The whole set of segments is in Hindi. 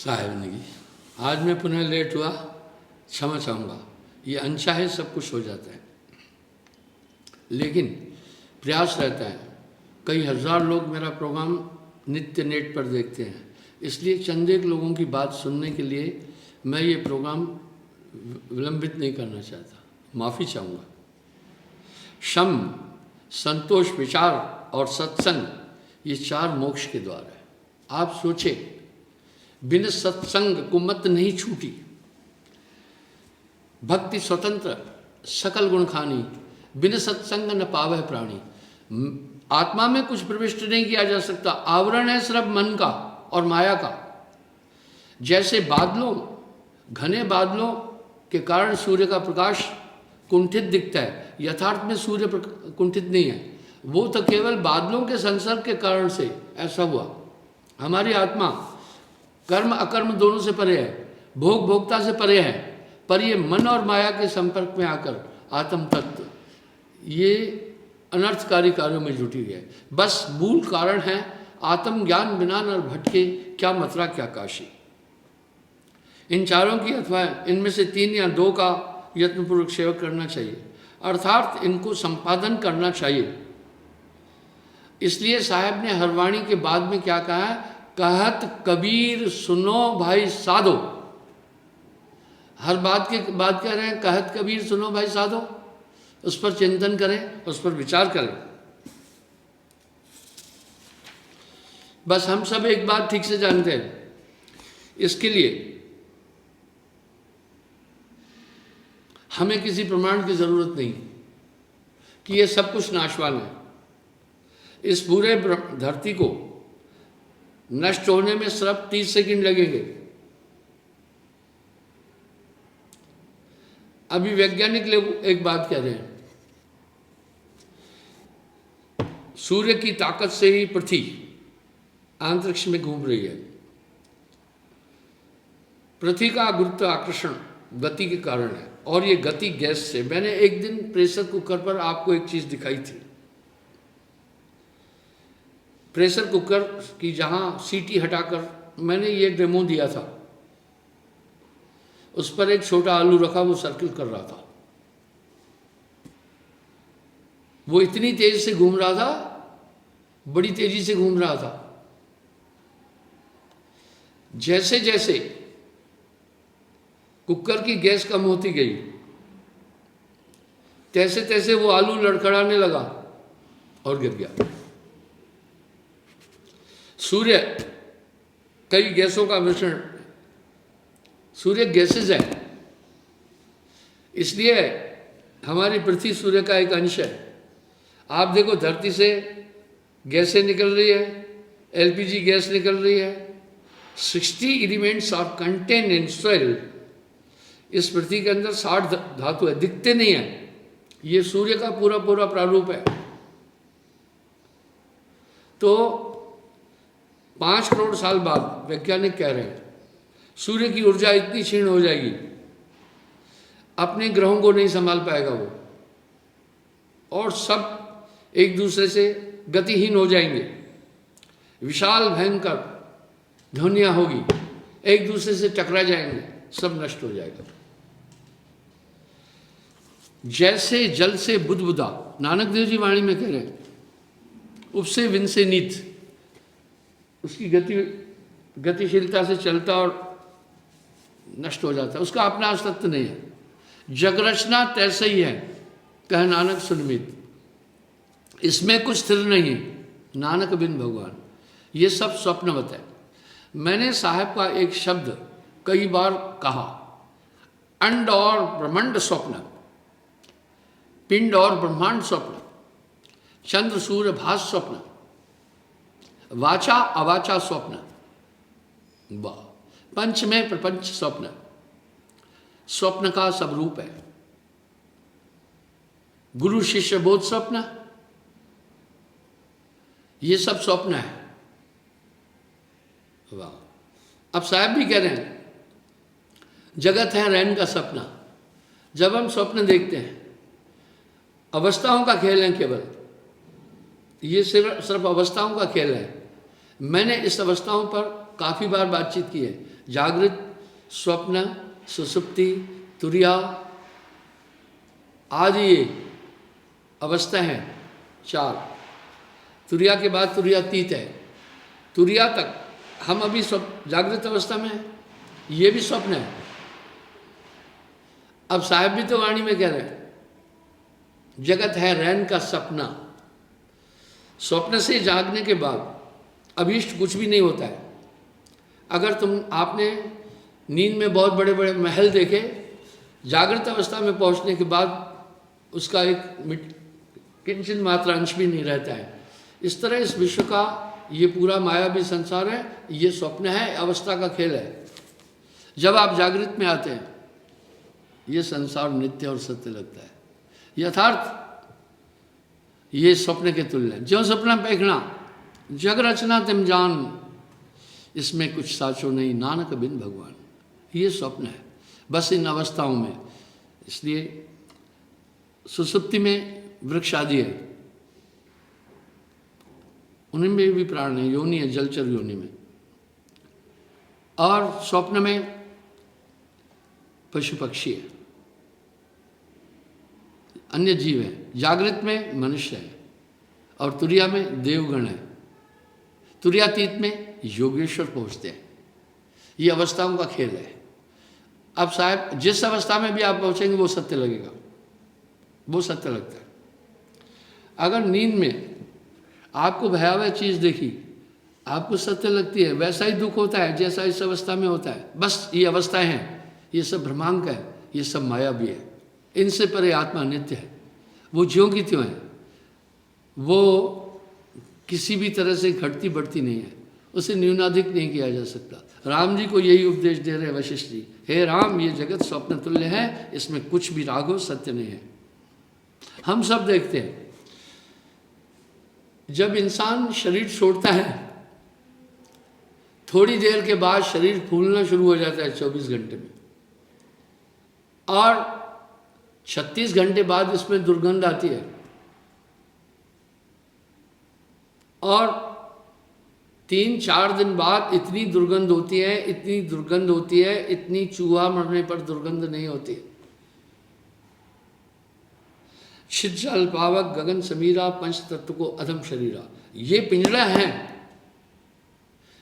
साहेब ने की। आज मैं पुनः लेट हुआ, क्षमा चाहूँगा। ये अनचाहे सब कुछ हो जाता है, लेकिन प्रयास रहता है। कई हज़ार लोग मेरा प्रोग्राम नित्य नेट पर देखते हैं, इसलिए चंद एक लोगों की बात सुनने के लिए मैं ये प्रोग्राम विलंबित नहीं करना चाहता, माफ़ी चाहूँगा। शम, संतोष, विचार और सत्संग, ये चार मोक्ष के द्वार है। आप सोचें, बिन सत्संग को मत नहीं छूटी। भक्ति स्वतंत्र सकल गुण खानी, बिन सत्संग न पावह प्राणी। आत्मा में कुछ प्रविष्ट नहीं किया जा सकता, आवरण है सिर्फ मन का और माया का। जैसे बादलों, घने बादलों के कारण सूर्य का प्रकाश कुंठित दिखता है, यथार्थ में सूर्य कुंठित नहीं है, वो तो केवल बादलों के संसर्ग के कारण से ऐसा हुआ। हमारी आत्मा कर्म अकर्म दोनों से परे है, भोग भोक्ता से परे है, पर ये मन और माया के संपर्क में आकर आत्म तत्व ये अनर्थकारी कार्यों में जुटी है। बस मूल कारण है आत्मज्ञान बिना नर भटके, क्या मथुरा क्या काशी। इन चारों की अथवा इनमें से 3 या 2 का यत्नपूर्वक सेवा करना चाहिए, अर्थात इनको संपादन करना चाहिए। इसलिए साहब ने हरवाणी के बाद में क्या कहा है, कहत कबीर सुनो भाई साधो। हर बात के बाद कह रहे हैं कहत कबीर सुनो भाई साधो, उस पर चिंतन करें, उस पर विचार करें। बस हम सब एक बात ठीक से जानते हैं, इसके लिए हमें किसी प्रमाण की जरूरत नहीं कि ये सब कुछ नाशवान है। इस पूरे धरती को नष्ट होने में सिर्फ 30 सेकंड लगेंगे। अभी वैज्ञानिक लोग एक बात कह रहे हैं, सूर्य की ताकत से ही पृथ्वी अंतरिक्ष में घूम रही है। पृथ्वी का गुरुत्वाकर्षण गति के कारण है, और ये गति गैस से। मैंने एक दिन प्रेशर कुकर पर आपको एक चीज दिखाई थी। प्रेशर कुकर की जहां सीटी हटाकर मैंने ये डेमो दिया था, उस पर एक छोटा आलू रखा, वो सर्किल कर रहा था। वो इतनी तेज से घूम रहा था, बड़ी तेजी से घूम रहा था। जैसे जैसे कुकर की गैस कम होती गई, तैसे तैसे वो आलू लड़खड़ाने लगा और गिर गया। सूर्य कई गैसों का मिश्रण, सूर्य गैसेज है, इसलिए हमारी पृथ्वी सूर्य का एक अंश है। आप देखो, धरती से गैसें निकल रही है, एलपीजी गैस निकल रही है। 60 elements are contain in soil. इस पृथ्वी के अंदर 60 धातु है, दिखते नहीं है। ये सूर्य का पूरा पूरा प्रारूप है। तो 5 करोड़ साल बाद वैज्ञानिक कह रहे हैं सूर्य की ऊर्जा इतनी क्षीण हो जाएगी, अपने ग्रहों को नहीं संभाल पाएगा वो, और सब एक दूसरे से गतिहीन हो जाएंगे। विशाल भयंकर ध्वनियां होगी, एक दूसरे से टकरा जाएंगे, सब नष्ट हो जाएगा। जैसे जल से बुदबुदा, नानक देव जी वाणी में कह रहे हैं, उपसे विनसे नीत, उसकी गतिशीलता से चलता और नष्ट हो जाता है, उसका अपना अस्तित्व नहीं है। जग रचना तैसे ही है, कह नानक सुनमित, इसमें कुछ स्थिर नहीं, नानक बिन भगवान। ये सब स्वप्नवत है। मैंने साहब का एक शब्द कई बार कहा, अंड और ब्रह्मांड स्वप्न, पिंड और ब्रह्मांड स्वप्न, चंद्र सूर्य भास स्वप्न, वाचा अवाचा स्वप्न, पंच में प्रपंच स्वप्न। स्वप्न का सब रूप है। गुरु शिष्य बोध स्वप्न, ये सब स्वप्न है। वाह। अब साहब भी कह रहे हैं जगत है रैन का सपना। जब हम स्वप्न देखते हैं, अवस्थाओं का खेल है केवल, ये सिर्फ अवस्थाओं का खेल है। मैंने इस अवस्थाओं पर काफ़ी बार बातचीत की है। जागृत, स्वप्न, सुसुप्ति, तुरिया आदि ये अवस्था हैं 4। तुरिया के बाद तुरियातीत है। तुरिया तक हम अभी जागृत अवस्था में हैं, ये भी स्वप्न है। अब साहब भी तो वाणी में कह रहे हैं, जगत है रैन का सपना। स्वप्न से जागने के बाद अभीष्ट कुछ भी नहीं होता है। अगर आपने नींद में बहुत बड़े बड़े महल देखे, जागृत अवस्था में पहुंचने के बाद उसका एक किंचन मात्र अंश भी नहीं रहता है। इस तरह इस विश्व का ये पूरा मायावी संसार है, ये स्वप्न है, अवस्था का खेल है। जब आप जागृत में आते हैं, ये संसार नित्य और सत्य लगता है, यथार्थ ये स्वप्न के तुल्य है। जो सपना देखना जग रचना तुम जान, इसमें कुछ साचो नहीं नानक बिन भगवान। ये स्वप्न है बस इन अवस्थाओं में। इसलिए सुसुप्ति में वृक्ष आदि है, उनमें भी प्राण है, योनि है, जलचर योनि में। और स्वप्न में पशु पक्षी है, अन्य जीव है। जागृत में मनुष्य है और तुरिया में देवगण है। तुरियातीत में योगेश्वर पहुंचते हैं। ये अवस्थाओं का खेल है। अब साहब जिस अवस्था में भी आप पहुंचेंगे वो सत्य लगेगा, वो सत्य लगता है। अगर नींद में आपको भयावह चीज देखी, आपको सत्य लगती है, वैसा ही दुख होता है जैसा इस अवस्था में होता है। बस ये अवस्थाएं हैं, ये सब भ्रमांक है, ये सब माया भी है। इनसे परे आत्मा नित्य है, वो ज्यों की त्यों है, वो किसी भी तरह से घटती बढ़ती नहीं है, उसे न्यूनाधिक नहीं किया जा सकता। राम जी को यही उपदेश दे रहे वशिष्ठ जी, हे राम ये जगत स्वप्न तुल्य है, इसमें कुछ भी राघव सत्य नहीं है। हम सब देखते हैं जब इंसान शरीर छोड़ता है, थोड़ी देर के बाद शरीर फूलना शुरू हो जाता है 24 घंटे में, और 36 घंटे बाद इसमें दुर्गंध आती है, और 3-4 दिन बाद इतनी दुर्गंध होती है, इतनी दुर्गंध होती है, इतनी चूहा मरने पर दुर्गंध नहीं होती। छिज्जल पावक गगन समीरा पंच तत्व को अधम शरीरा, ये पिंजड़ा है।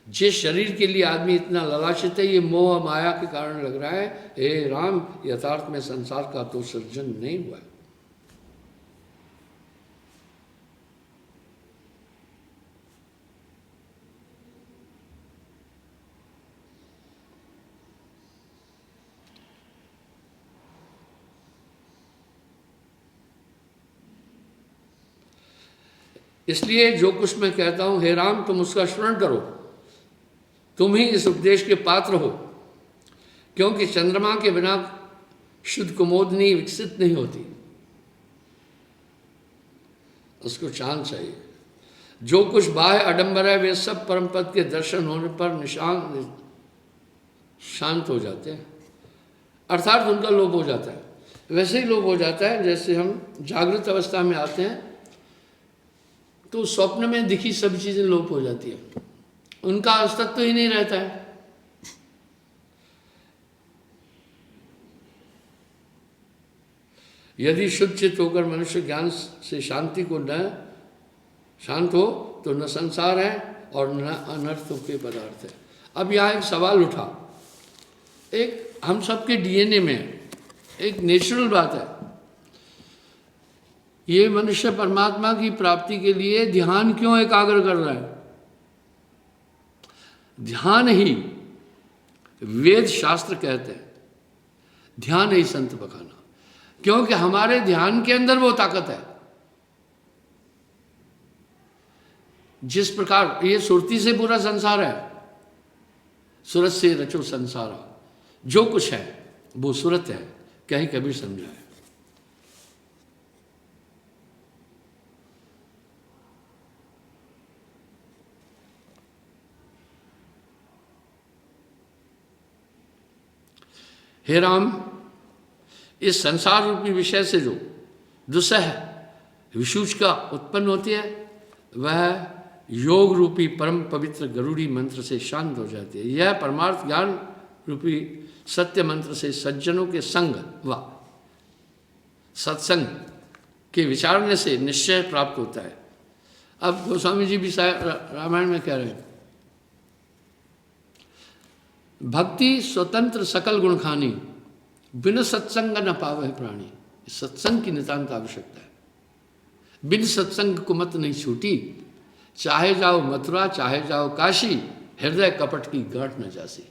जिस शरीर के लिए आदमी इतना ललाशित है, ये मोह माया के कारण लग रहा है। हे राम यथार्थ में संसार का तो सृजन नहीं हुआ है। इसलिए जो कुछ मैं कहता हूं, हे राम तुम उसका स्मरण करो, तुम ही इस उपदेश के पात्र हो। क्योंकि चंद्रमा के बिना शुद्ध कुमोदनी विकसित नहीं होती, उसको चांद चाहिए। जो कुछ बाह्य आडंबर है वे सब परम पद के दर्शन होने पर शांत हो जाते हैं, अर्थात उनका लोप हो जाता है। वैसे ही लोप हो जाता है जैसे हम जागृत अवस्था में आते हैं तो स्वप्न में दिखी सभी चीजें लोप हो जाती है, उनका अस्तित्व तो ही नहीं रहता है। यदि शुद्ध चित्त होकर मनुष्य ज्ञान से शांति को न शांत हो तो न संसार है और न अनर्थों के पदार्थ है। अब यहाँ एक सवाल उठा, एक हम सबके डीएनए में एक नेचुरल बात है, ये मनुष्य परमात्मा की प्राप्ति के लिए ध्यान क्यों एकाग्र कर रहा है? ध्यान ही वेद शास्त्र कहते हैं, ध्यान ही संत बखाना, क्योंकि हमारे ध्यान के अंदर वो ताकत है। जिस प्रकार ये सुरती से पूरा संसार है, सूरत से रचो संसार, जो कुछ है वो सूरत है, कहीं कबीर समझाए। हे राम इस संसार रूपी विषय से जो दुस्सह विसूचका उत्पन्न होती है वह योग रूपी परम पवित्र गरुड़ी मंत्र से शांत हो जाती है। यह परमार्थ ज्ञान रूपी सत्य मंत्र से सज्जनों के संग व सत्संग के विचारने से निश्चय प्राप्त होता है। अब गोस्वामी जी भी रामायण में कह रहे हैं, भक्ति स्वतंत्र सकल गुण खानी, बिन सत्संग न पावे प्राणी। सत्संग की नितांत आवश्यकता है। बिन सत्संग कुमत नहीं छूटी, चाहे जाओ मथुरा चाहे जाओ काशी, हृदय कपट की गांठ न जासी।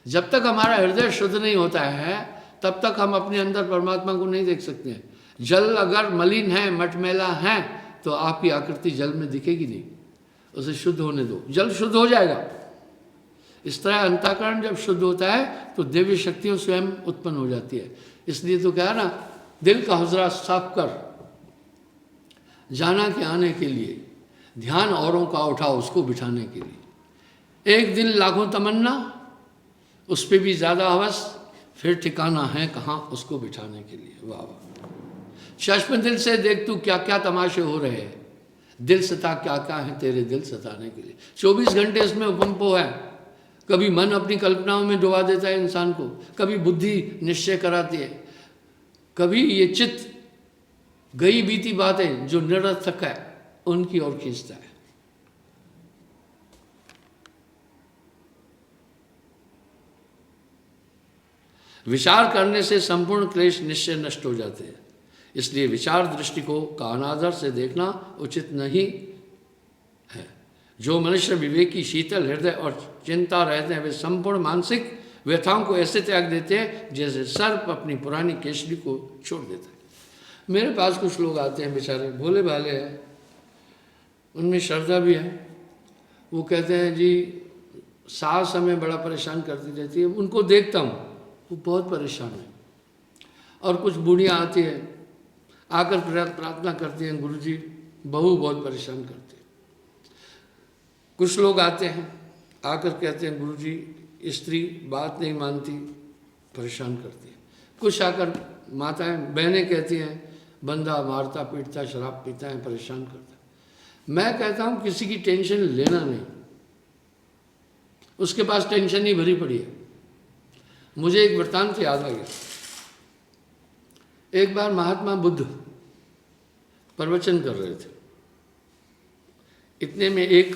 जब तक हमारा हृदय शुद्ध नहीं होता है तब तक हम अपने अंदर परमात्मा को नहीं देख सकते हैं। जल अगर मलिन है, मटमैला है, तो आपकी आकृति जल में दिखेगी नहीं। उसे शुद्ध होने दो, जल शुद्ध हो जाएगा। इस तरह अंतःकरण जब शुद्ध होता है तो दिव्य शक्तियों स्वयं उत्पन्न हो जाती है। इसलिए तो क्या है ना, दिल का हुजरा साफ कर, जाना के आने के लिए, ध्यान औरों का उठाओ उसको बिठाने के लिए। एक दिल लाखों तमन्ना, उस पर भी ज़्यादा हवस, फिर ठिकाना है कहाँ उसको बिठाने के लिए। वाह वाह। चश्म दिल से देख तू क्या क्या तमाशे हो रहे हैं, दिल सता क्या क्या है तेरे दिल सताने के लिए। 24 घंटे इसमें उपम्पो है। कभी मन अपनी कल्पनाओं में डुबा देता है इंसान को, कभी बुद्धि निश्चय कराती है, कभी ये चित्त गई बीती बातें जो निरर्थक है उनकी ओर खींचता है। विचार करने से संपूर्ण क्लेश निश्चय नष्ट हो जाते हैं। इसलिए विचार दृष्टि को का अनादर से देखना उचित नहीं है। जो मनुष्य विवेकी, शीतल हृदय और चिंता रहते हैं, वे संपूर्ण मानसिक व्यथाओं को ऐसे त्याग देते हैं जैसे सर्प अपनी पुरानी केसरी को छोड़ देता है। मेरे पास कुछ लोग आते हैं, बेचारे भोले भाले हैं, उनमें श्रद्धा भी है। वो कहते हैं जी सास हमें बड़ा परेशान करती रहती है। उनको देखता हूँ वो बहुत परेशान है। और कुछ बूढ़ियाँ आती हैं, आकर प्रार्थना करती हैं, गुरुजी बहू बहुत परेशान करती है। कुछ लोग आते हैं आकर कहते हैं गुरुजी स्त्री बात नहीं मानती, परेशान करती है। कुछ आकर माताएं बहनें कहती हैं बंदा मारता पीटता शराब पीता है, परेशान करता है। मैं कहता हूँ किसी की टेंशन लेना नहीं, उसके पास टेंशन ही भरी पड़ी है। मुझे एक वृत्तांत याद आ गया। एक बार महात्मा बुद्ध प्रवचन कर रहे थे, इतने में एक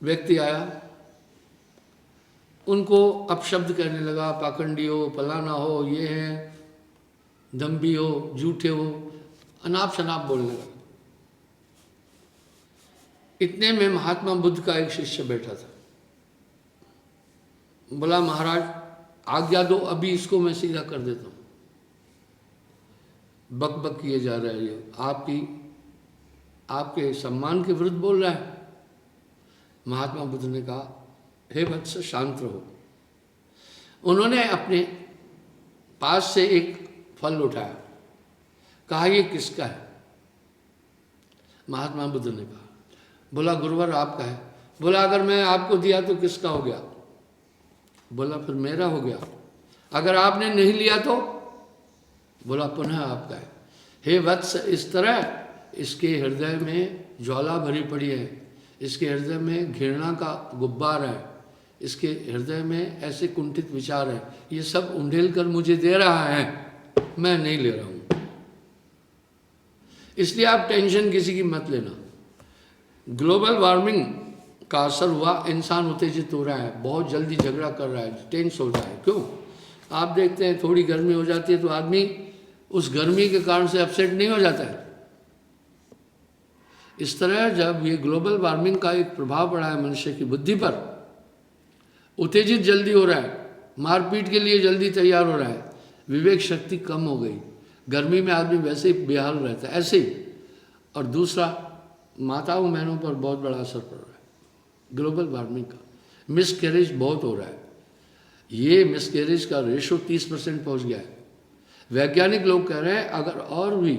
व्यक्ति आया, उनको अपशब्द कहने लगा, पाखंडी हो, फलाना हो, ये है, दम्भी हो, झूठे हो, अनाप शनाप बोलने लगा। इतने में महात्मा बुद्ध का एक शिष्य बैठा था। बोला महाराज आज्ञा दो, अभी इसको मैं सीधा कर देता हूँ, बक बक किए जा रहा है, ये आपके सम्मान के विरुद्ध बोल रहा है। महात्मा बुद्ध ने कहा हे वत्स शांत रहो। उन्होंने अपने पास से एक फल उठाया, कहा ये किसका है? महात्मा बुद्ध ने कहा, बोला गुरुवर आपका है। बोला अगर मैं आपको दिया तो किसका हो गया? बोला फिर मेरा हो गया। अगर आपने नहीं लिया तो? बोला पुनः आपका है। हे वत्स, इस तरह इसके हृदय में ज्वाला भरी पड़ी है, इसके हृदय में घृणा का गुब्बार है, इसके हृदय में ऐसे कुंठित विचार है, ये सब उंडेल कर मुझे दे रहा है, मैं नहीं ले रहा हूँ। इसलिए आप टेंशन किसी की मत लेना। ग्लोबल वार्मिंग का असर हुआ, इंसान उत्तेजित हो रहा है, बहुत जल्दी झगड़ा कर रहा है, टेंस हो रहा है। क्यों? आप देखते हैं थोड़ी गर्मी हो जाती है तो आदमी उस गर्मी के कारण से अपसेट नहीं हो जाता है। इस तरह जब ये ग्लोबल वार्मिंग का एक प्रभाव पड़ा है मनुष्य की बुद्धि पर, उत्तेजित जल्दी हो रहा है, मारपीट के लिए जल्दी तैयार हो रहा है, विवेक शक्ति कम हो गई, गर्मी में आदमी वैसे ही बेहाल रहता है, ऐसे ही। और दूसरा, माताओं बहनों पर बहुत बड़ा असर पड़ रहा है ग्लोबल वार्मिंग का। मिसकैरेज बहुत हो रहा है, ये मिसकैरेज का रेशो 30% पहुँच गया है। वैज्ञानिक लोग कह रहे हैं अगर और भी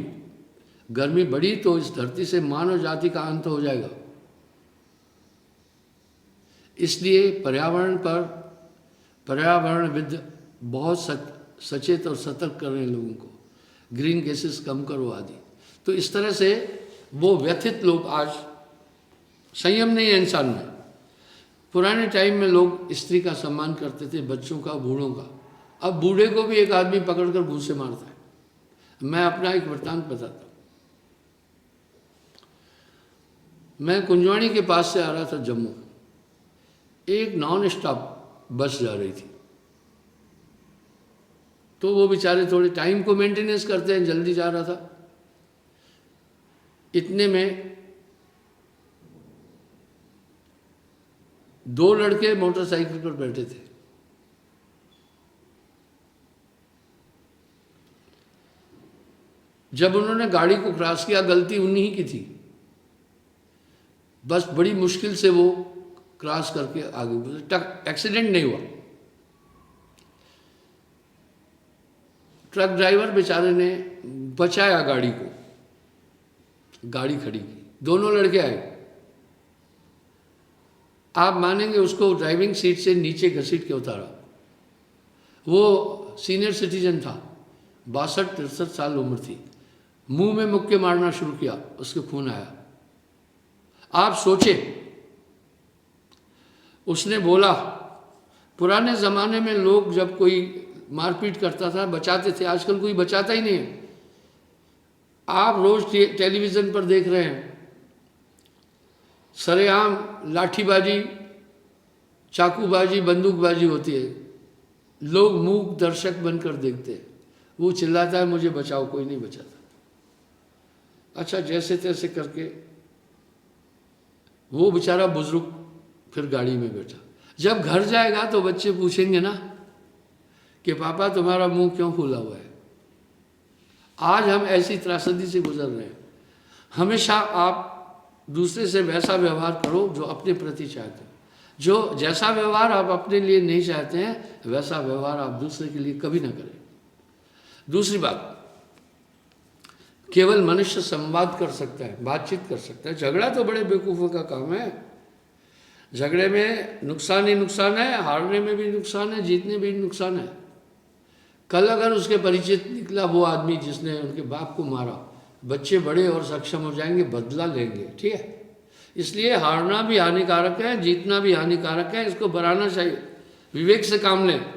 गर्मी बढ़ी तो इस धरती से मानव जाति का अंत हो जाएगा। इसलिए पर्यावरणविद बहुत सचेत और सतर्क कर रहे हैं लोगों को, ग्रीन गैसेस कम करो आदि। तो इस तरह से वो व्यथित लोग, आज संयम नहीं है इंसान में, पुराने टाइम में लोग स्त्री का सम्मान करते थे, बच्चों का, बूढ़ों का। अब बूढ़े को भी एक आदमी पकड़कर घूंसे मारता है। मैं अपना एक वृत्तांत बताता हूँ। मैं कुंजवाणी के पास से आ रहा था जम्मू, एक नॉन स्टॉप बस जा रही थी। तो वो बेचारे थोड़े टाइम को मेंटेनेंस करते हैं, जल्दी जा रहा था। इतने में 2 लड़के मोटरसाइकिल पर बैठे थे। जब उन्होंने गाड़ी को क्रॉस किया, गलती उन्हीं की थी, बस बड़ी मुश्किल से वो क्रॉस करके आगे बढ़े। एक्सीडेंट नहीं हुआ। ट्रक ड्राइवर बेचारे ने बचाया गाड़ी को, गाड़ी खड़ी की, दोनों लड़के आए। आप मानेंगे, उसको ड्राइविंग सीट से नीचे घसीट के उतारा। वो सीनियर सिटीजन था, 62-63 साल उम्र थी। मुंह में मुक्के मारना शुरू किया, उसके खून आया। आप सोचे, उसने बोला, पुराने ज़माने में लोग जब कोई मारपीट करता था बचाते थे, आजकल कोई बचाता ही नहीं है। आप रोज टेलीविज़न पर देख रहे हैं, सरेआम लाठीबाजी, चाकूबाजी, बंदूकबाजी होती है। लोग मूक दर्शक बनकर देखते हैं। वो चिल्लाता है, मुझे बचाओ, कोई नहीं बचाता। अच्छा, जैसे तैसे करके वो बेचारा बुजुर्ग फिर गाड़ी में बैठा। जब घर जाएगा तो बच्चे पूछेंगे ना कि पापा तुम्हारा मुंह क्यों फूला हुआ है। आज हम ऐसी त्रासदी से गुजर रहे हैं। हमेशा आप दूसरे से वैसा व्यवहार करो जो अपने प्रति चाहते हो। जो जैसा व्यवहार आप अपने लिए नहीं चाहते हैं, वैसा व्यवहार आप दूसरे के लिए कभी ना करें। दूसरी बात, केवल मनुष्य संवाद कर सकता है, बातचीत कर सकता है। झगड़ा तो बड़े बेवकूफ़ों का काम है। झगड़े में नुकसान ही नुकसान है, हारने में भी नुकसान है, जीतने में भी नुकसान है। कल अगर उसके परिचित निकला वो आदमी जिसने उनके बाप को मारा, बच्चे बड़े और सक्षम हो जाएंगे, बदला लेंगे, ठीक है। इसलिए हारना भी हानिकारक है, जीतना भी हानिकारक है। इसको बढ़ाना चाहिए, विवेक से काम लें।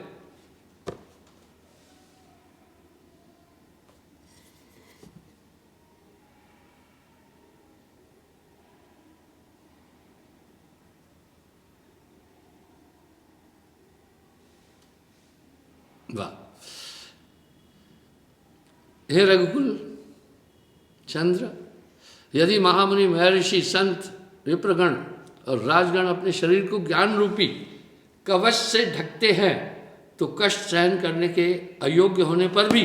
वाह। हे रघुकुल चंद्र, यदि महामुनि, महर्षि, संत, विप्रगण और राजगण अपने शरीर को ज्ञान रूपी कवच से ढकते हैं, तो कष्ट सहन करने के अयोग्य होने पर भी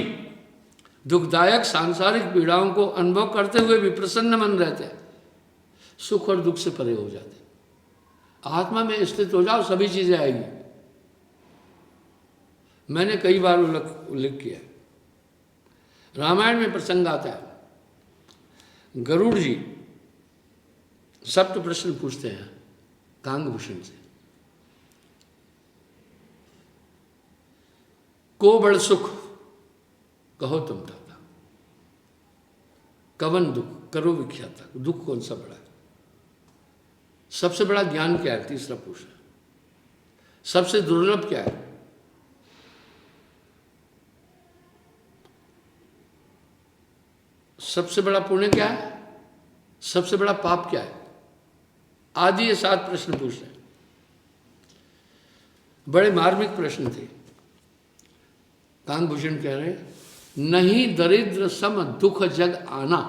दुखदायक सांसारिक पीड़ाओं को अनुभव करते हुए भी प्रसन्न मन रहते हैं, सुख और दुख से परे हो जाते हैं। आत्मा में स्थित हो जाओ, सभी चीजें आएगी। मैंने कई बार उल्लेख किया है। रामायण में प्रसंग आता है, गरुड़ जी 7 प्रश्न पूछते हैं कांगभूषण से। को बड़ सुख कहो तुम दाता, कवन दुख करो विख्याता। दुख कौन सा बड़ा है? सबसे बड़ा ज्ञान क्या है? तीसरा प्रश्न। सबसे दुर्लभ क्या है? सबसे बड़ा पुण्य क्या है? सबसे बड़ा पाप क्या है? आदि ये 7 प्रश्न पूछ रहे हैं। बड़े मार्मिक प्रश्न थे। कांगभूषण कह रहे हैं, नहीं दरिद्र सम दुख जग आना।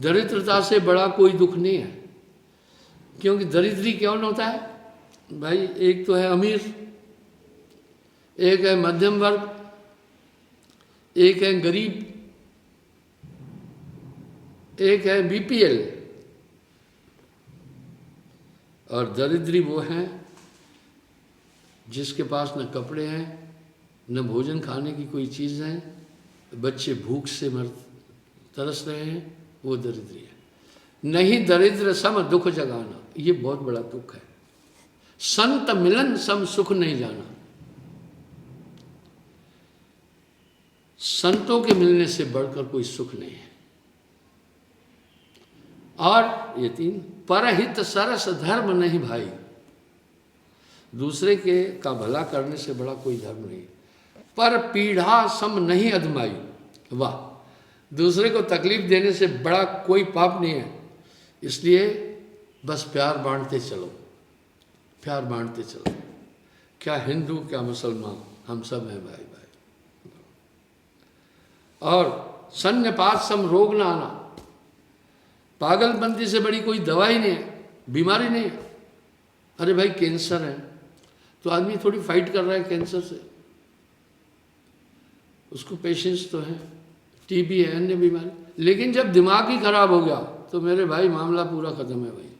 दरिद्रता से बड़ा कोई दुख नहीं है। क्योंकि दरिद्री कौन होता है भाई? एक तो है अमीर, एक है मध्यम वर्ग, एक है गरीब, एक है बीपीएल, और दरिद्री वो हैं जिसके पास न कपड़े हैं, न भोजन खाने की कोई चीज़ है, बच्चे भूख से तरस रहे हैं, वो दरिद्री है। नहीं दरिद्र सम दुख जगाना, ये बहुत बड़ा दुख है। संत मिलन सम सुख नहीं जाना। संतों के मिलने से बढ़कर कोई सुख नहीं है। और ये 3, परहित सरस धर्म नहीं भाई, दूसरे के का भला करने से बड़ा कोई धर्म नहीं। पर पीढ़ा सम नहीं अधमाई, वाह, दूसरे को तकलीफ देने से बड़ा कोई पाप नहीं है। इसलिए बस प्यार बांटते चलो, प्यार बांटते चलो। क्या हिंदू क्या मुसलमान, हम सब हैं भाई भाई। और संन्यापात सम रोग ना आना, पागलपंती से बड़ी कोई दवाई नहीं है, बीमारी नहीं है। अरे भाई कैंसर है तो आदमी थोड़ी फाइट कर रहा है कैंसर से, उसको पेशेंस तो है। टीबी है, अन्य बीमारी, लेकिन जब दिमाग ही खराब हो गया तो मेरे भाई मामला पूरा खत्म है भाई,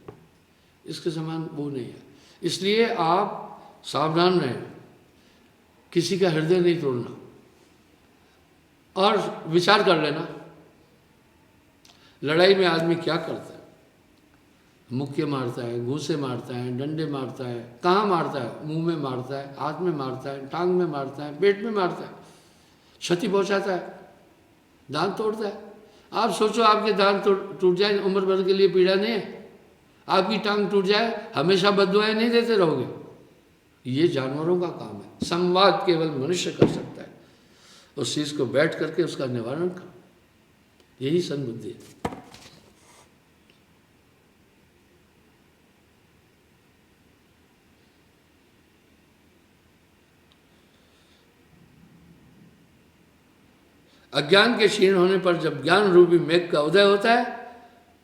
इसके समान वो नहीं है। इसलिए आप सावधान रहें, किसी का हृदय नहीं तोड़ना। और विचार कर लेना, लड़ाई में आदमी क्या करता है, मुक्के मारता है, घूंसे मारता है, डंडे मारता है, कहाँ मारता है, मुंह में मारता है, हाथ में मारता है, टांग में मारता है, पेट में मारता है, क्षति पहुंचाता है, दांत तोड़ता है। आप सोचो आपके दांत टूट जाए, उम्र भर के लिए पीड़ा नहीं है। आपकी टांग टूट जाए, हमेशा बद्दुआएं नहीं देते रहोगे। ये जानवरों का काम है, संवाद केवल मनुष्य कर सकता है। उस चीज़ को बैठ करके उसका निवारण करो, यही सन्बुद्धि है। अज्ञान के क्षीण होने पर जब ज्ञान रूपी मेघ का उदय होता है,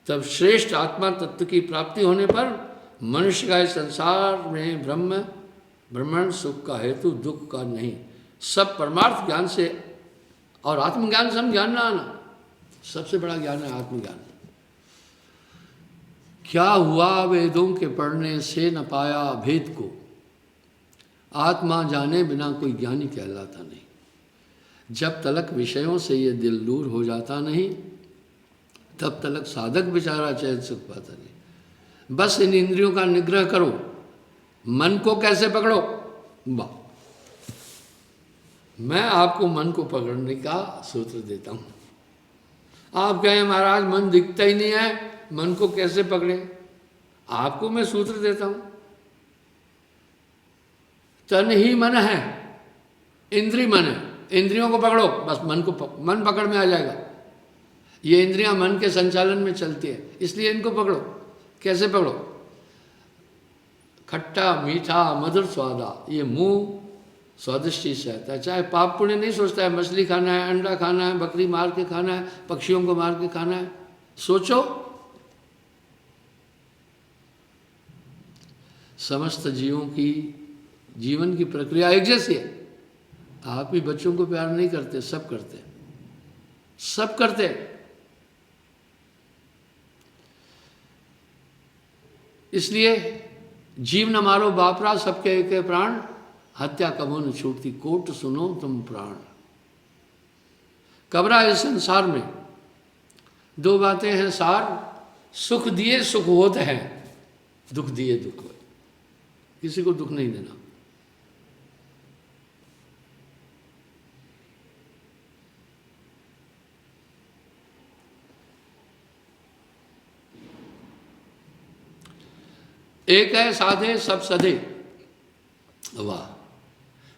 तब श्रेष्ठ आत्मा तत्व की प्राप्ति होने पर मनुष्य का इस संसार में ब्रह्मांड सुख का हेतु दुख का नहीं, सब परमार्थ ज्ञान से और आत्मज्ञान से हम ज्ञान ना आना। सबसे बड़ा ज्ञान है आत्मज्ञान। क्या हुआ वेदों के पढ़ने से न पाया भेद को, आत्मा जाने बिना कोई ज्ञानी कहलाता नहीं। जब तलक विषयों से ये दिल दूर हो जाता नहीं, तब तलक साधक बेचारा चैन सुख पाता नहीं। बस इन इंद्रियों का निग्रह करो। मन को कैसे पकड़ो? वाह, मैं आपको मन को पकड़ने का सूत्र देता हूं। आप कहें महाराज मन दिखता ही नहीं है, मन को कैसे पकड़े? आपको मैं सूत्र देता हूं। तन ही मन है, इंद्रिय मन है, इंद्रियों को पकड़ो, बस मन पकड़ में आ जाएगा। ये इंद्रियां मन के संचालन में चलती है, इसलिए इनको पकड़ो। कैसे पकड़ो? खट्टा मीठा मधुर स्वादा, ये मुंह स्वादिष्ट चीज से आता है। चाहे पाप पुण्य नहीं सोचता है, मछली खाना है, अंडा खाना है, बकरी मार के खाना है, पक्षियों को मार के खाना है। सोचो, समस्त जीवों की जीवन की प्रक्रिया एक जैसी है। आप ही बच्चों को प्यार नहीं करते, सब करते, सब करते। इसलिए जीव न मारो बापरा, सबके एक प्राण, हत्या कबो न छूटती, कोट सुनो तुम प्राण। कबरा इस संसार में दो बातें हैं सार, सुख दिए सुख होते हैं, दुख दिए दुख होते। किसी को दुख नहीं देना। एक है साधे सब सधे, वाह,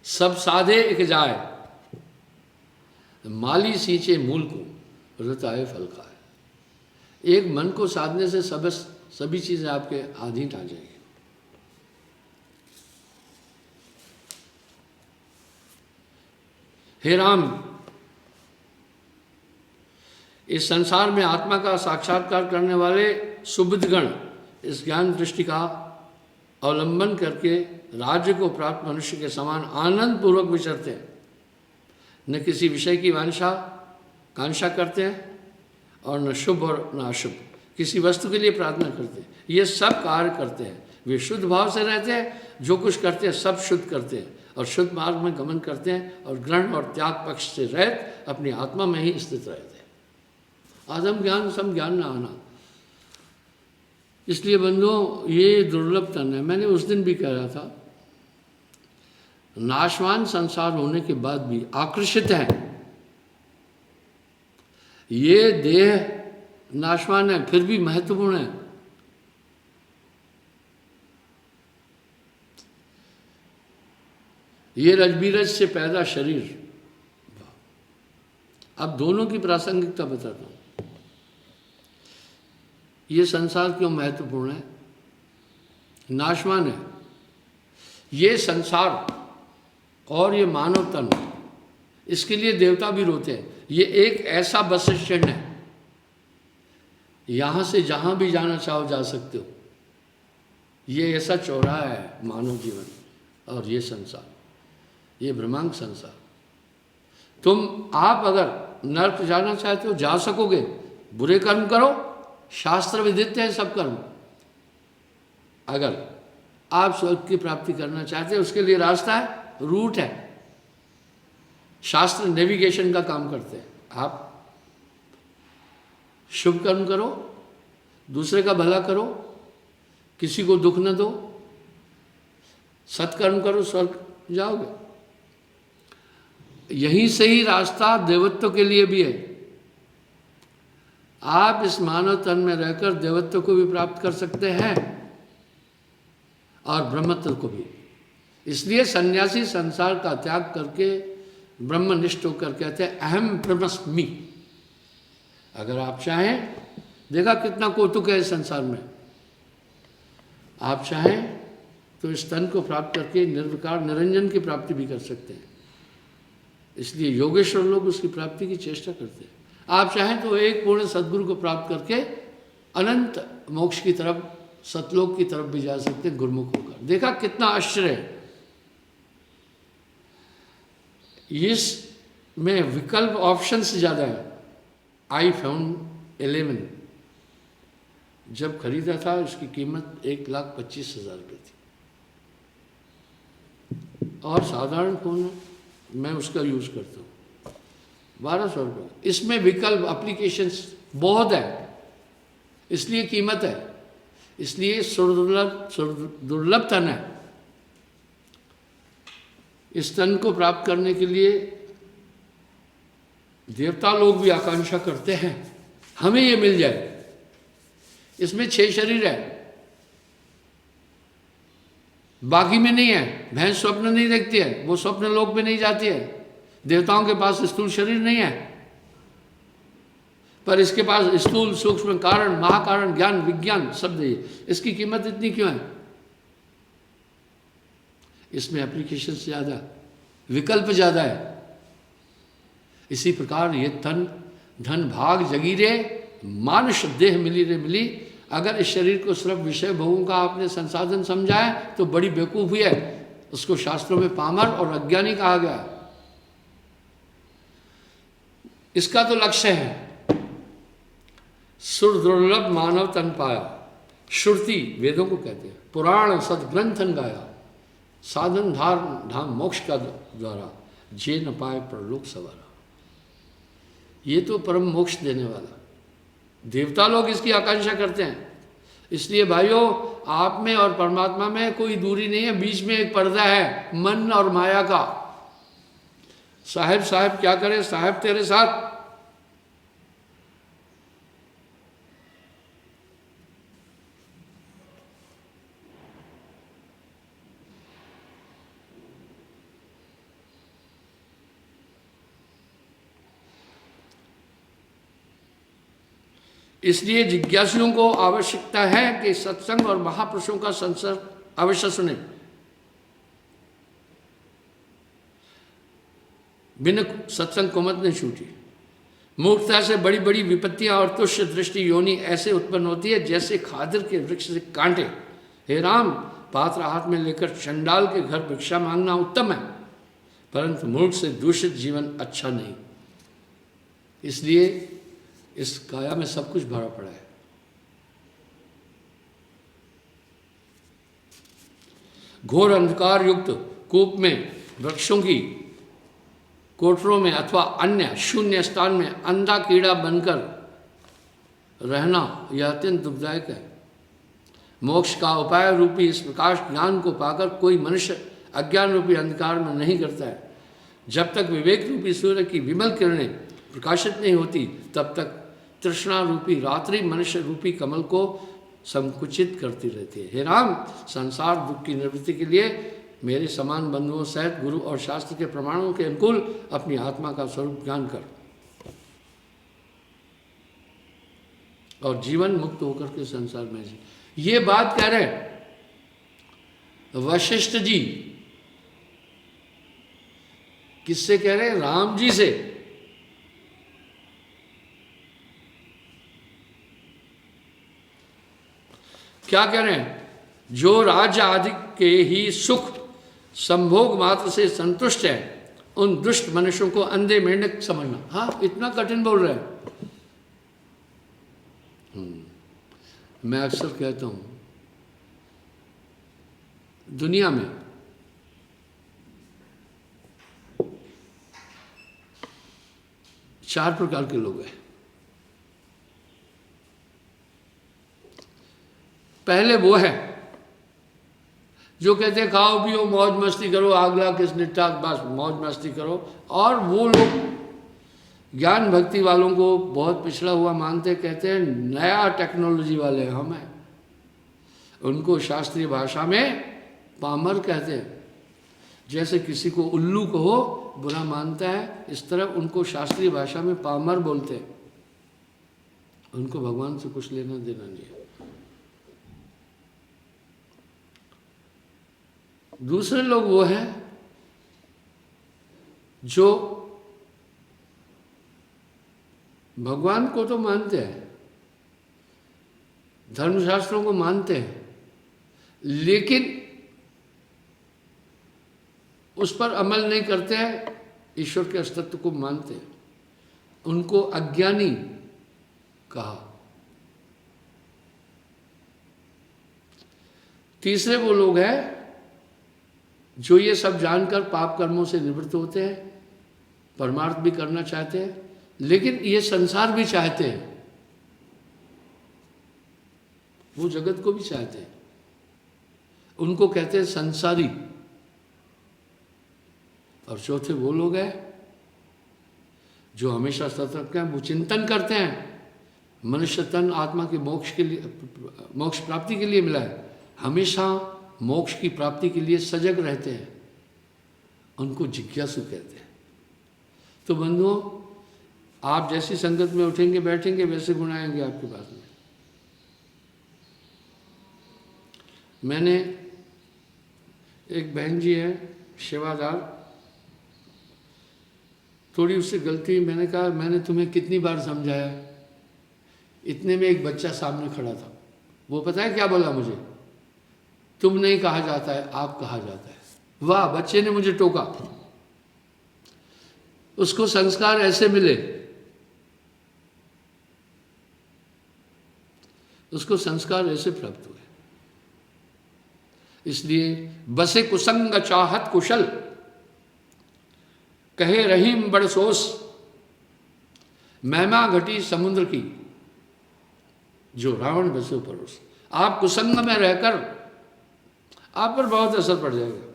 सब साधे एक जाए, माली सींचे मूल को, रताए फल खाए। एक मन को साधने से सभी चीजें आपके अधीन आ जाएंगी। हे राम, इस संसार में आत्मा का साक्षात्कार करने वाले सुबुद्धगण इस ज्ञान दृष्टि का अवलंबन करके राज्य को प्राप्त मनुष्य के समान आनंद पूर्वक विचरते हैं। न किसी विषय की कांक्षा करते हैं और न शुभ और न अशुभ किसी वस्तु के लिए प्रार्थना करते हैं। ये सब कार्य करते हैं, वे शुद्ध भाव से रहते हैं। जो कुछ करते हैं सब शुद्ध करते हैं और शुद्ध मार्ग में गमन करते हैं और ग्रहण और त्याग पक्ष से रहित अपनी आत्मा में ही स्थित रहते हैं। आत्म ज्ञान सम ज्ञान न आना। इसलिए बंधुओं, ये दुर्लभ तन है। मैंने उस दिन भी कह रहा था, नाशवान संसार होने के बाद भी आकर्षित है। ये देह नाशवान है, फिर भी महत्वपूर्ण है। ये रजबीरज से पैदा शरीर। अब दोनों की प्रासंगिकता बताता हूं। ये संसार क्यों महत्वपूर्ण है, नाशवान है। ये संसार और ये मानव तन, इसके लिए देवता भी रोते हैं। ये एक ऐसा बस स्टैंड है, यहां से जहां भी जाना चाहो जा सकते हो। ये ऐसा चौराहा है मानव जीवन और ये संसार, ये ब्रह्मांड संसार। आप अगर नर्क जाना चाहते हो जा सकोगे, बुरे कर्म करो, शास्त्र विदित है सब कर्म। अगर आप स्वर्ग की प्राप्ति करना चाहते हो, उसके लिए रास्ता है, रूट है। शास्त्र नेविगेशन का काम करते हैं। आप शुभ कर्म करो, दूसरे का भला करो, किसी को दुख न दो, सत्कर्म करो, स्वर्ग जाओगे। यहीं से ही रास्ता देवत्व के लिए भी है। आप इस मानव तन में रहकर देवत्व को भी प्राप्त कर सकते हैं और ब्रह्मत्व को भी। इसलिए सन्यासी संसार का त्याग करके ब्रह्मनिष्ठ होकर कहते हैं अहम ब्रह्मस्मि। अगर आप चाहें, देखा कितना कौतुक है इस संसार में, आप चाहें तो इस तन को प्राप्त करके निर्विकार निरंजन की प्राप्ति भी कर सकते हैं। इसलिए योगेश्वर लोग उसकी प्राप्ति की चेष्टा करते हैं। आप चाहें तो एक पूर्ण सद्गुरु को प्राप्त करके अनंत मोक्ष की तरफ, सतलोक की तरफ भी जा सकते हैं गुरुमुख होकर। देखा कितना आश्चर्य है। इसमें विकल्प ऑप्शंस ज़्यादा है। iPhone 11 जब खरीदा था इसकी कीमत 1,25,000 रुपये थी और साधारण फ़ोन है, मैं उसका यूज़ करता हूँ 1,200 रुपये। इसमें विकल्प एप्लीकेशंस बहुत है, इसलिए कीमत है, इसलिए दुर्लभ तन है। इस तन को प्राप्त करने के लिए देवता लोग भी आकांक्षा करते हैं हमें ये मिल जाए। इसमें 6 शरीर है, बाकी में नहीं है। भैंस स्वप्न नहीं देखती है, वो स्वप्न लोक में नहीं जाती है। देवताओं के पास स्थूल शरीर नहीं है, पर इसके पास स्थूल सूक्ष्म कारण महाकारण ज्ञान विज्ञान शब्द है। इसकी कीमत इतनी क्यों है? इसमें एप्लीकेशन ज़्यादा, विकल्प ज़्यादा है। इसी प्रकार ये तन धन भाग जगीरे मानुष देह मिली रे मिली। अगर इस शरीर को सिर्फ विषय भोगों का आपने संसाधन समझा है तो बड़ी बेवकूफ़ी है। उसको शास्त्रों में पामर और अज्ञानी कहा गया। इसका तो लक्ष्य है सुर दुर्लभ मानव तन पाया। श्रुति वेदों को कहते हैं, पुराण सदग्रंथन गाया, साधन धाम मोक्ष का द्वारा जे न पाए परलोक सवारा। ये तो परम मोक्ष देने वाला। देवता लोग इसकी आकांक्षा करते हैं। इसलिए भाइयों, आप में और परमात्मा में कोई दूरी नहीं है, बीच में एक पर्दा है मन और माया का। साहब क्या करे, साहब तेरे साथ। इसलिए जिज्ञासुओं को आवश्यकता है कि सत्संग और महापुरुषों का संसर्ग अवश्य सुने। बिना सत्संग को मत नहीं छूटी। मूर्खता से बड़ी बड़ी विपत्तियां और तुच्छ दृष्टि योनि ऐसे उत्पन्न होती है जैसे खादर के वृक्ष से कांटे। हे राम, पात्र हाथ में लेकर चंडाल के घर भिक्षा मांगना उत्तम है, परंतु मूर्ख से दूषित जीवन अच्छा नहीं। इसलिए इस काया में सब कुछ भरा पड़ा है। घोर अंधकार युक्त कूप में, वृक्षों की कोठरों में अथवा अन्य शून्य स्थान में अंधा कीड़ा बनकर रहना यह अत्यंत दुखदायक है। मोक्ष का उपाय रूपी इस प्रकाश ज्ञान को पाकर कोई मनुष्य अज्ञान रूपी अंधकार में नहीं करता है। जब तक विवेक रूपी सूर्य की विमल किरणें प्रकाशित नहीं होती, तब तक तृष्णा रूपी रात्रि मनुष्य रूपी कमल को संकुचित करती रहती है। हे राम, संसार दुख की निवृत्ति के लिए मेरे समान बंधुओं सहित गुरु और शास्त्र के प्रमाणों के अनुकूल अपनी आत्मा का स्वरूप ज्ञान कर और जीवन मुक्त होकर के संसार में जी। ये बात कह रहे वशिष्ठ जी। किससे कह रहे हैं? राम जी से। क्या कह रहे हैं? जो राज्य आदि के ही सुख संभोग मात्र से संतुष्ट है, उन दुष्ट मनुष्यों को अंधे मेंढक समझना। हाँ, इतना कठिन बोल रहे हैं। मैं अक्सर कहता हूं, दुनिया में चार प्रकार के लोग हैं। पहले वो है जो कहते हैं खाओ पियो मौज मस्ती करो, आगला किस निष्ठा, बस मौज मस्ती करो। और वो लोग ज्ञान भक्ति वालों को बहुत पिछड़ा हुआ मानते, कहते हैं नया टेक्नोलॉजी वाले हम हैं। उनको शास्त्रीय भाषा में पामर कहते हैं। जैसे किसी को उल्लू कहो बुरा मानता है, इस तरह उनको शास्त्रीय भाषा में पामर बोलते हैं। उनको भगवान से कुछ लेना देना नहीं है। दूसरे लोग वो हैं जो भगवान को तो मानते हैं, धर्मशास्त्रों को मानते हैं, लेकिन उस पर अमल नहीं करते हैं, ईश्वर के अस्तित्व को मानते हैं। उनको अज्ञानी कहा। तीसरे वो लोग हैं जो ये सब जानकर पाप कर्मों से निवृत्त होते हैं, परमार्थ भी करना चाहते हैं, लेकिन ये संसार भी चाहते हैं, वो जगत को भी चाहते हैं। उनको कहते हैं संसारी। और चौथे वो लोग हैं जो हमेशा सतर्क हैं, वो चिंतन करते हैं मनुष्य तन आत्मा के मोक्ष के लिए, मोक्ष प्राप्ति के लिए मिला है, हमेशा मोक्ष की प्राप्ति के लिए सजग रहते हैं। उनको जिज्ञासु कहते हैं। तो बंधुओं, आप जैसी संगत में उठेंगे बैठेंगे वैसे गुण आएंगे आपके पास में। मैंने एक बहन जी है सेवादार, थोड़ी उससे गलती, मैंने कहा मैंने तुम्हें कितनी बार समझाया। इतने में एक बच्चा सामने खड़ा था। वो पता है क्या बोला मुझे? तुम नहीं कहा जाता है, आप कहा जाता है। वाह, बच्चे ने मुझे टोका। उसको संस्कार ऐसे मिले, उसको संस्कार ऐसे प्राप्त हुए। इसलिए बसे कुसंग चाहत कुशल, कहे रहीम बड़सोस, महिमा घटी समुद्र की, जो रावण बसे परोस। आप कुसंग में रहकर आप पर बहुत असर पड़ जाएगा।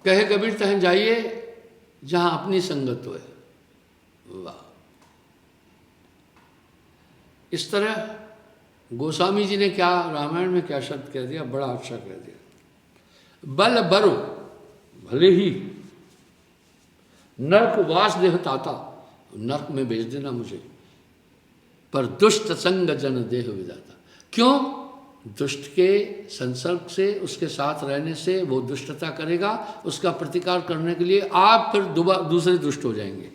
कहे कबीर तहन जाइए जहां अपनी संगत हो। वाह, इस तरह गोस्वामी जी ने क्या रामायण में क्या शब्द कह दिया, बड़ा अच्छा कह दिया। बल बरु भले ही नरक वास देह ताता, नरक में भेज देना मुझे, पर दुष्ट संग जन देह विदाता। क्यों? दुष्ट के संसर्ग से, उसके साथ रहने से वो दुष्टता करेगा, उसका प्रतिकार करने के लिए आप फिर दूसरे दुष्ट हो जाएंगे,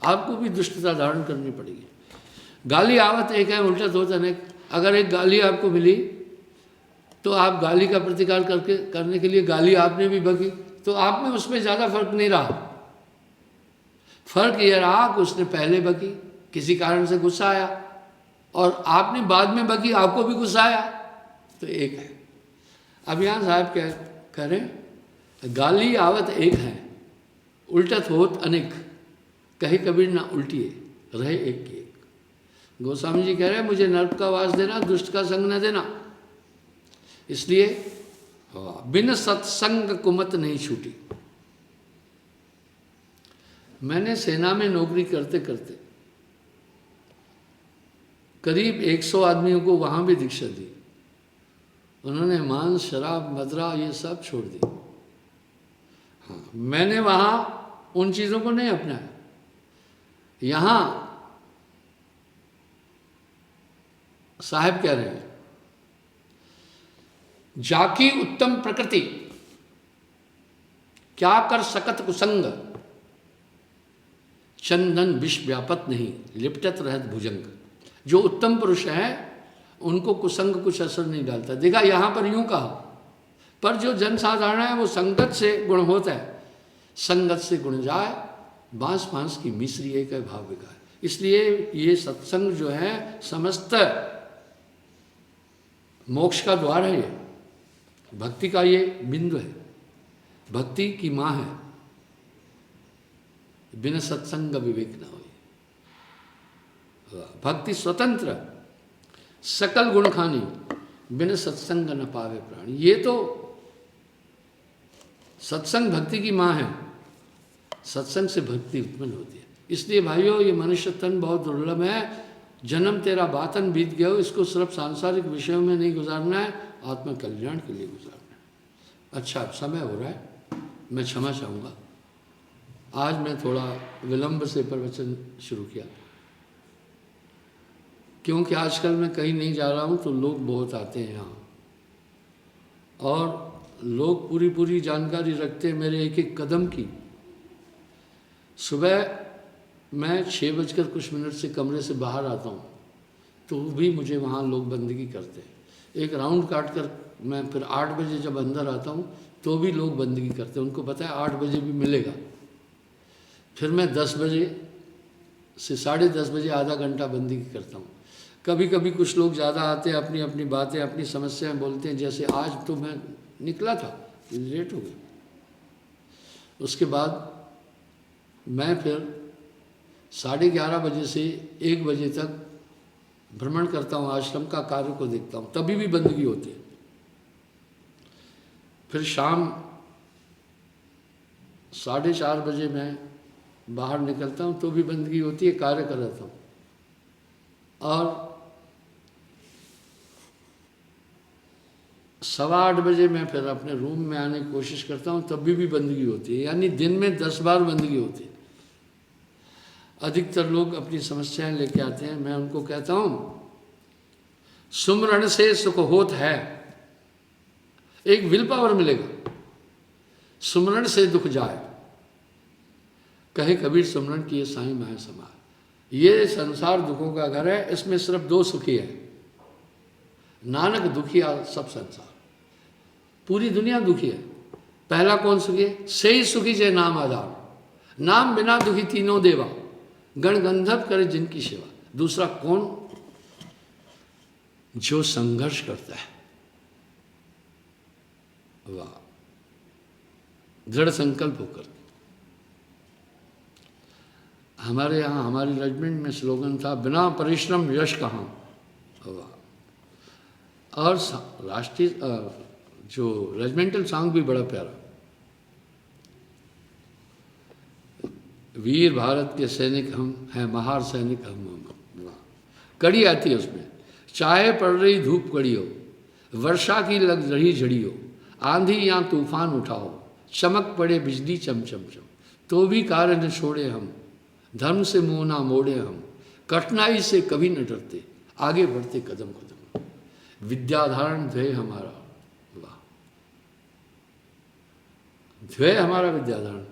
आपको भी दुष्टता धारण करनी पड़ेगी। गाली आवत एक है, उल्टा होता अनेक। अगर एक गाली आपको मिली तो आप गाली का प्रतिकार करने के लिए गाली आपने भी बकी, तो आप में उसमें ज़्यादा फर्क नहीं रहा। फर्क ये रहा कि उसने पहले बकी, किसी कारण से गुस्सा आया, और आपने बाद में बकी, आपको भी गुस्सा आया, तो एक है। अब यहाँ साहब क्या करें? गाली आवत एक है, उल्टत होत अनेक, कहे कबीर ना उल्टिए, रहे एक की एक। गोस्वामी जी कह रहे हैं मुझे नर्क का वास देना, दुष्ट का संग न देना। इसलिए बिन सत्संग कुमत नहीं छूटी। मैंने सेना में नौकरी करते करते करीब 100 आदमियों को वहाँ भी दीक्षा दी। उन्होंने मांस, शराब, मदरा ये सब छोड़ दी। हाँ, मैंने वहाँ उन चीज़ों को नहीं अपनाया। यहाँ साहब कह रहे हैं, जाकी उत्तम प्रकृति क्या कर सकत कुसंग, चंदन विष व्यापत नहीं लिपटत रहत भुजंग। जो उत्तम पुरुष है उनको कुसंग कुछ असर नहीं डालता। देखा यहाँ पर यूं कहा, पर जो जनसाधारण है वो संगत से गुण होता है। संगत से गुण जाए, बांस बांस की मिश्री एक है भाव विकार। इसलिए ये सत्संग जो है समस्त मोक्ष का द्वार है। ये भक्ति का ये बिंदु है, भक्ति की माँ है। बिना सत्संग विवेक न हो। भक्ति स्वतंत्र सकल गुण खानी, बिना सत्संग न पावे प्राणी। ये तो सत्संग भक्ति की माँ है। सत्संग से भक्ति उत्पन्न होती है। इसलिए भाइयों, ये मनुष्य तन बहुत दुर्लभ है। जन्म तेरा बातन बीत गया हो, इसको सिर्फ सांसारिक विषयों में नहीं गुजारना है, आत्म कल्याण के लिए गुजारना है। अच्छा, अब समय हो रहा है, मैं क्षमा चाहूँगा। आज मैं थोड़ा विलंब से प्रवचन शुरू किया, क्योंकि आजकल मैं कहीं नहीं जा रहा हूँ तो लोग बहुत आते हैं यहाँ, और लोग पूरी पूरी जानकारी रखते हैं मेरे एक एक कदम की। सुबह मैं 6:00 से कमरे से बाहर आता हूँ तो भी मुझे वहाँ लोग बंदगी करते हैं। एक राउंड काट कर मैं फिर 8 बजे जब अंदर आता हूँ तो भी लोग बंदगी करते हैं। उनको पता है 8 बजे भी मिलेगा। फिर मैं 10 बजे से 10:30 बजे आधा घंटा बंदगी करता हूँ। कभी कभी कुछ लोग ज़्यादा आते हैं, अपनी अपनी बातें, अपनी समस्याएं बोलते हैं। जैसे आज तो मैं निकला था, लेट हो गया। उसके बाद मैं फिर 11:30 बजे से 1 बजे तक भ्रमण करता हूँ, आश्रम का कार्य को देखता हूँ, तभी भी बंदगी होती है। फिर शाम 4:30 बजे मैं बाहर निकलता हूँ तो भी बंदगी होती है, कार्य कर रहता हूँ। और 8:15 बजे मैं फिर अपने रूम में आने की कोशिश करता हूँ, तभी भी बंदगी होती है। यानी दिन में 10 बार बंदगी होती है। अधिकतर लोग अपनी समस्याएं लेके आते हैं। मैं उनको कहता हूँ, सुमरण से सुख होत है। एक विल पावर मिलेगा, सुमरण से दुख जाए। कहे कबीर सुमरण किए साईं माहे समाए। ये संसार दुखों का घर है, इसमें सिर्फ 2 सुखी है, नानक दुखिया सब संसार। पूरी दुनिया दुखी है। पहला कौन सुखी है? से ही सुखी जय नाम आधार, नाम बिना दुखी तीनों देवा, गण गंधर्व करे जिनकी सेवा। दूसरा कौन? जो संघर्ष करता है। वाह, दृढ़ संकल्प होकर। हमारे यहाँ हमारी रेजिमेंट में स्लोगन था, बिना परिश्रम यश कहाँ। वाह। और राष्ट्रीय जो रेजिमेंटल सॉन्ग भी बड़ा प्यारा, वीर भारत के सैनिक हम हैं, महार सैनिक हम। कड़ी आती है उसमें, चाहे पड़ रही धूप कड़ी हो, वर्षा की लग रही झड़ी हो, आंधी या तूफान उठाओ, चमक पड़े बिजली चम चम चम, तो भी कार्य न छोड़े हम, धर्म से मुंह ना मोड़े हम, कठिनाई से कभी न डरते, आगे बढ़ते कदम कदम। विद्याधारण ध्येय हमारा। वाह, ध्येय हमारा विद्याधारण,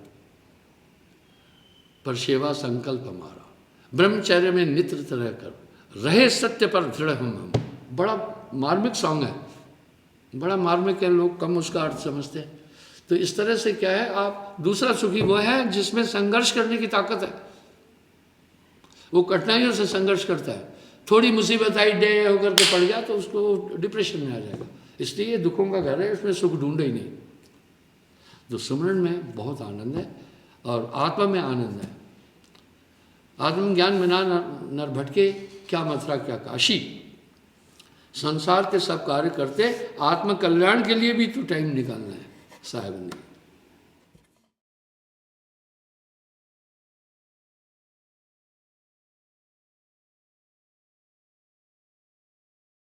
पर सेवा संकल्प हमारा। ब्रह्मचर्य में नित्रत रहकर रहे सत्य पर दृढ़ हम। बड़ा मार्मिक सॉन्ग है, बड़ा मार्मिक है, लोग कम उसका अर्थ समझते हैं। तो इस तरह से क्या है, आप दूसरा सुखी वो है जिसमें संघर्ष करने की ताकत है। वो कठिनाइयों से संघर्ष करता है। थोड़ी मुसीबत आई, डे होकर के पड़ गया तो उसको डिप्रेशन में आ जाएगा। इसलिए दुखों का घर है, उसमें सुख ढूंढे ही नहीं। तो सुमरण में बहुत आनंद है और आत्मा में आनंद है। आत्मज्ञान बिना नर भटके, क्या मथुरा क्या काशी। संसार के सब कार्य करते, आत्म कल्याण के लिए भी तो टाइम निकालना है साहब ने।